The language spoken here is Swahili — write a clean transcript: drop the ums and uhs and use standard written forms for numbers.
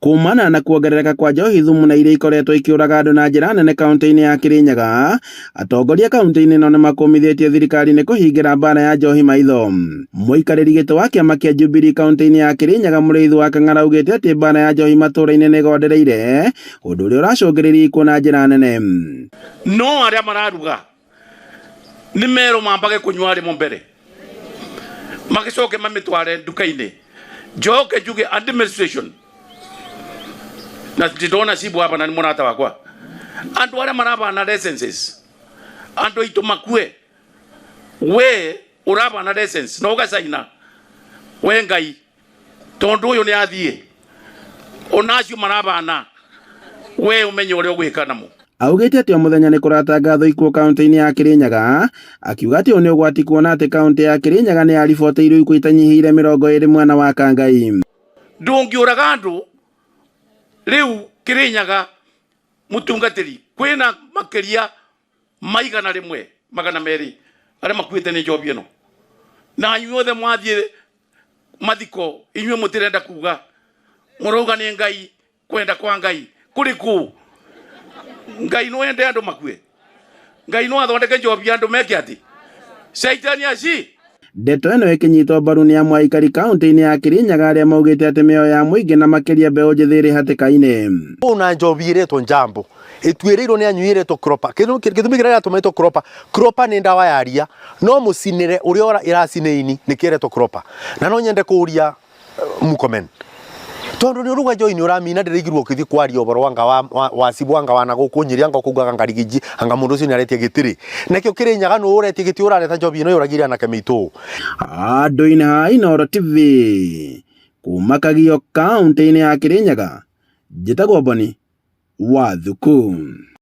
Kumana na kuongerereka kwa njohi thumu na iria ikoretwo ikiuraga andu na njira nene kaunti-ini ya Kirinyaga, atongoria kaunti-ini ino nimakumithitie thirikari ni kuhingira mbara ya njohi maitho. Muikariri giti wa kiama kia Jubilee kaunti-ini ya Kirinyaga Muriithi wa Kang'ara augite ati mbara ya njohi matura-ini ni igondereire, undu uria uracungiriria ikuo na njira nene. No aria mararuga ni mero mambage kunywa rimo mbere magicoke mamitware nduka-ini njoke njuge administration na ndona cibu hapa na ni murata wakwa andu aria marabana licenses andu itu makue we urabana license no gacaina we Ngai tondu uyu ni athie onacio marabana we umenye uria ugwika namo. Augite ati o muthenya ni kuratangatho ikuo kaunti-ini ya Kirinyaga, akiuga ati ni ugwati kuona ati kaunti ya Kirinyaga ni yariboteirwo ikuo itanyihire 20 mwena wa Kangai. Ndungiuraga andu riu Kirinyaga mutungatiri kwina makiria maigana rimwe magana meri aria makuite ni njobi ino na inyuothe mwathie mathiko inyue mutirenda kuga muruga ni Ngai kwenda kwa Ngai kuriku Ngai no ende andu makue Ngai no athondeke njobi andu meke ati Saitani aci. Ndeto ino ikinyitwo mbaru ni amwe aikari kaunti-ini ya Kirinyaga aria maugite ati mioyo ya muingi na makiria mbeu njithi iri hatika-ini. Una njobi iretwo njambo itwirirwo ni anyuiretwo kropa githumi kiria atumetwo kropa ni ndawa ya ria no mucinire uria iracineini ni kiretwo kropa na no nyende kuria Mukomen tondu ni uruga njohi ni uramina ndirigirwo kithi kwaria uboro wanga wa cibwanga wana gukunyiri anga kugaga ngarigiji anga mundu ucio ni aretie gitiri nekio Kirinyaga no uretie giti urareta njobi ino yuragiria na kemitu andu-ini ha Inooro TV kuma Kagio kaunti-ini ya Kirinyaga njitagwo Boni Wathuku.